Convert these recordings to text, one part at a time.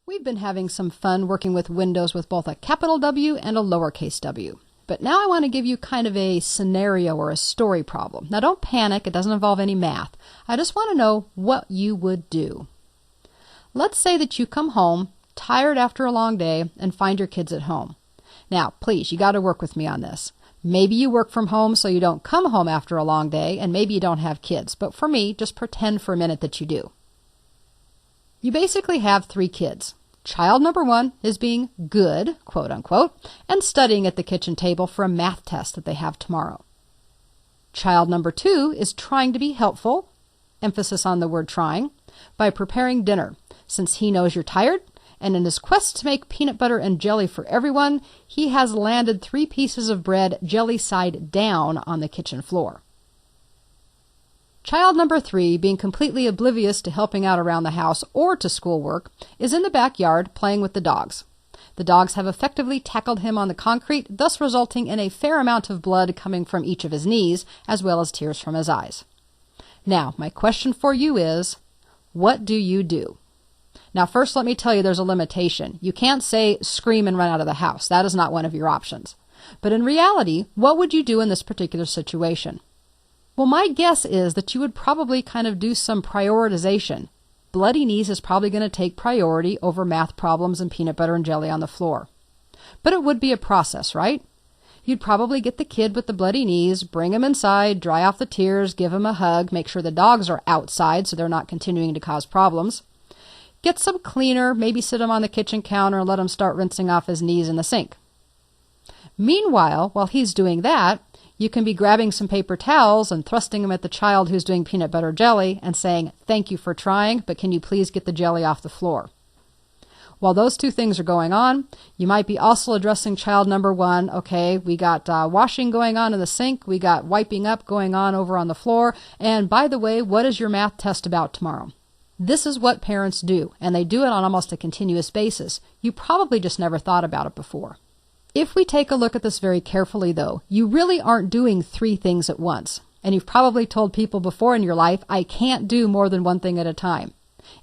We've been having some fun working with Windows with both a capital W and a lowercase w. But now I want to give you kind of a scenario or a story problem. Now don't panic, it doesn't involve any math. I just want to know what you would do. Let's say that you come home, tired after a long day, and find your kids at home. Now, please, you got to work with me on this. Maybe you work from home so you don't come home after a long day, and maybe you don't have kids. But for me, just pretend for a minute that you do. You basically have 3 kids. Child number 1 is being good, quote unquote, and studying at the kitchen table for a math test that they have tomorrow. Child number 2 is trying to be helpful, emphasis on the word trying, by preparing dinner, since he knows you're tired, and in his quest to make peanut butter and jelly for everyone, he has landed 3 pieces of bread jelly side down on the kitchen floor. Child number 3, being completely oblivious to helping out around the house or to schoolwork, is in the backyard playing with the dogs. The dogs have effectively tackled him on the concrete, thus resulting in a fair amount of blood coming from each of his knees, as well as tears from his eyes. Now, my question for you is, what do you do? Now, first let me tell you there's a limitation. You can't say scream and run out of the house. That is not one of your options. But in reality, what would you do in this particular situation? Well, my guess is that you would probably kind of do some prioritization. Bloody knees is probably going to take priority over math problems and peanut butter and jelly on the floor. But it would be a process, right? You'd probably get the kid with the bloody knees, bring him inside, dry off the tears, give him a hug, make sure the dogs are outside so they're not continuing to cause problems. Get some cleaner, maybe sit him on the kitchen counter and let him start rinsing off his knees in the sink. Meanwhile, while he's doing that, you can be grabbing some paper towels and thrusting them at the child who's doing peanut butter jelly and saying, "Thank you for trying, but can you please get the jelly off the floor?" While those 2 things are going on, you might be also addressing child number 1. Okay, we got washing going on in the sink, we got wiping up going on over on the floor, and by the way, what is your math test about tomorrow? This is what parents do, and they do it on almost a continuous basis. You probably just never thought about it before. If we take a look at this very carefully, though, you really aren't doing 3 things at once. And you've probably told people before in your life, I can't do more than 1 thing at a time.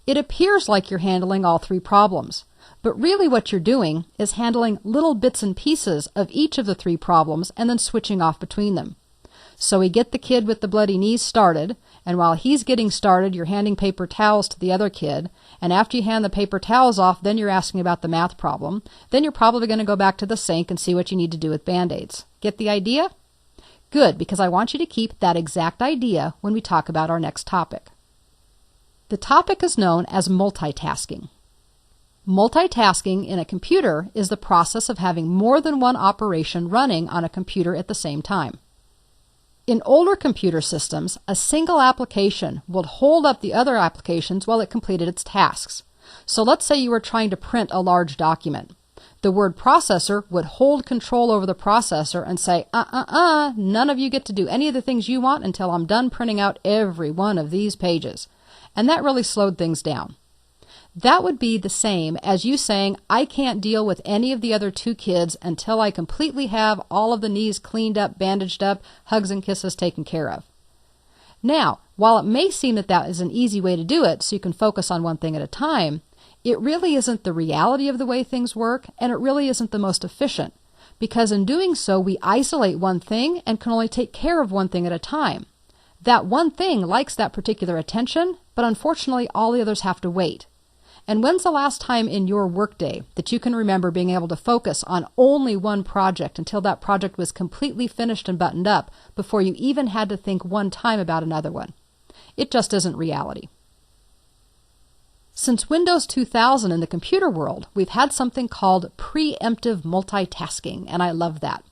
It appears like you're handling all 3 problems. But really what you're doing is handling little bits and pieces of each of the 3 problems and then switching off between them. So we get the kid with the bloody knees started, and while he's getting started, you're handing paper towels to the other kid, and after you hand the paper towels off, then you're asking about the math problem. Then you're probably going to go back to the sink and see what you need to do with Band-Aids. Get the idea? Good, because I want you to keep that exact idea when we talk about our next topic. The topic is known as multitasking. Multitasking in a computer is the process of having more than one operation running on a computer at the same time. In older computer systems, a single application would hold up the other applications while it completed its tasks. So let's say you were trying to print a large document. The word processor would hold control over the processor and say, none of you get to do any of the things you want until I'm done printing out every one of these pages. And that really slowed things down. That would be the same as you saying, I can't deal with any of the other 2 kids until I completely have all of the knees cleaned up, bandaged up, hugs and kisses taken care of. Now, while it may seem that that is an easy way to do it so you can focus on 1 thing at a time, it really isn't the reality of the way things work, and it really isn't the most efficient, because in doing so we isolate 1 thing and can only take care of 1 thing at a time. That 1 thing likes that particular attention, but unfortunately all the others have to wait. And when's the last time in your workday that you can remember being able to focus on only 1 project until that project was completely finished and buttoned up before you even had to think 1 time about another one? It just isn't reality. Since Windows 2000 in the computer world, we've had something called preemptive multitasking, and I love that.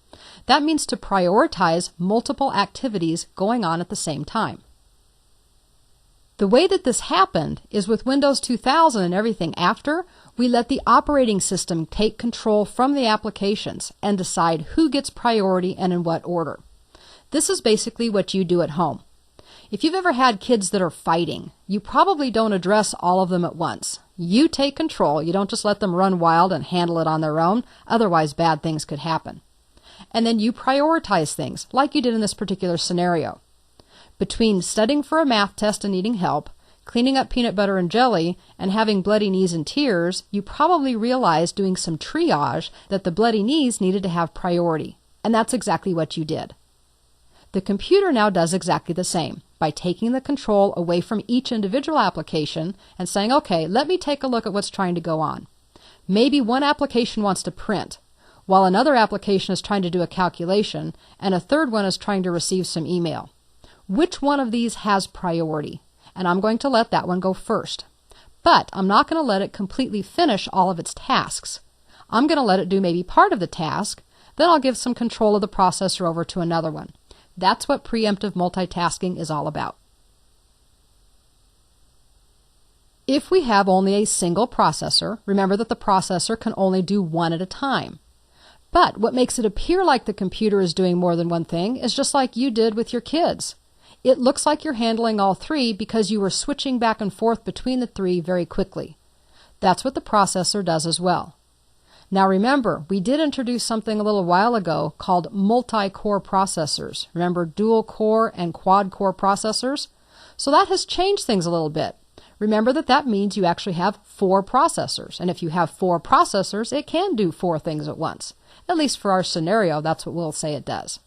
That means to prioritize multiple activities going on at the same time. The way that this happened is with Windows 2000 and everything after, we let the operating system take control from the applications and decide who gets priority and in what order. This is basically what you do at home. If you've ever had kids that are fighting, you probably don't address all of them at once. You take control. You don't just let them run wild and handle it on their own. Otherwise, bad things could happen. And then you prioritize things, like you did in this particular scenario. Between studying for a math test and needing help, cleaning up peanut butter and jelly, and having bloody knees and tears, you probably realized doing some triage that the bloody knees needed to have priority. And that's exactly what you did. The computer now does exactly the same by taking the control away from each individual application and saying, okay, let me take a look at what's trying to go on. Maybe one application wants to print, while another application is trying to do a calculation, and a third one is trying to receive some email. Which one of these has priority? And I'm going to let that one go first. But I'm not going to let it completely finish all of its tasks. I'm going to let it do maybe part of the task, then I'll give some control of the processor over to another one. That's what preemptive multitasking is all about. If we have only a single processor, remember that the processor can only do one at a time. But what makes it appear like the computer is doing more than one thing is just like you did with your kids. It looks like you're handling all three because you were switching back and forth between the three very quickly. That's what the processor does as well. Now remember, we did introduce something a little while ago called multi-core processors. Remember dual-core and quad-core processors? So that has changed things a little bit. Remember that means you actually have 4 processors. And if you have 4 processors, it can do 4 things at once. At least for our scenario, that's what we'll say it does.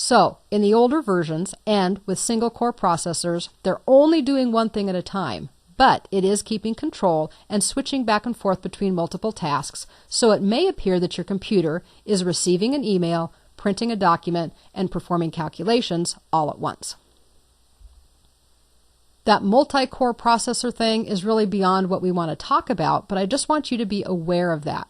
So, in the older versions and with single-core processors, they're only doing one thing at a time. But it is keeping control and switching back and forth between multiple tasks, so it may appear that your computer is receiving an email, printing a document, and performing calculations all at once. That multi-core processor thing is really beyond what we want to talk about, but I just want you to be aware of that.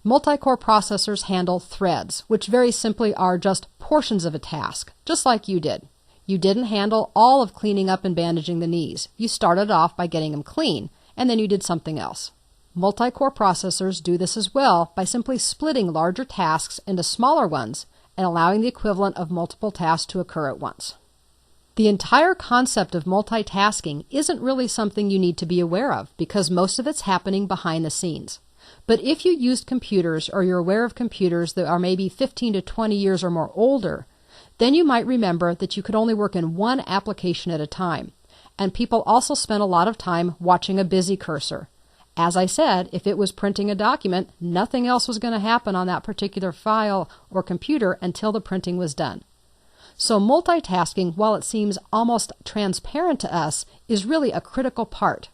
Multi-core processors handle threads, which very simply are just portions of a task, just like you did. You didn't handle all of cleaning up and bandaging the knees. You started off by getting them clean, and then you did something else. Multi-core processors do this as well by simply splitting larger tasks into smaller ones and allowing the equivalent of multiple tasks to occur at once. The entire concept of multitasking isn't really something you need to be aware of because most of it's happening behind the scenes. But if you used computers or you're aware of computers that are maybe 15 to 20 years or more older, then you might remember that you could only work in one application at a time. And people also spent a lot of time watching a busy cursor. As I said, if it was printing a document, nothing else was going to happen on that particular file or computer until the printing was done. So multitasking, while it seems almost transparent to us, is really a critical part.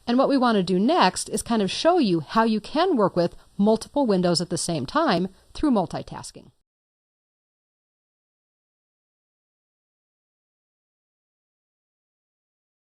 And what we want to do next is kind of show you how you can work with multiple windows at the same time through multitasking.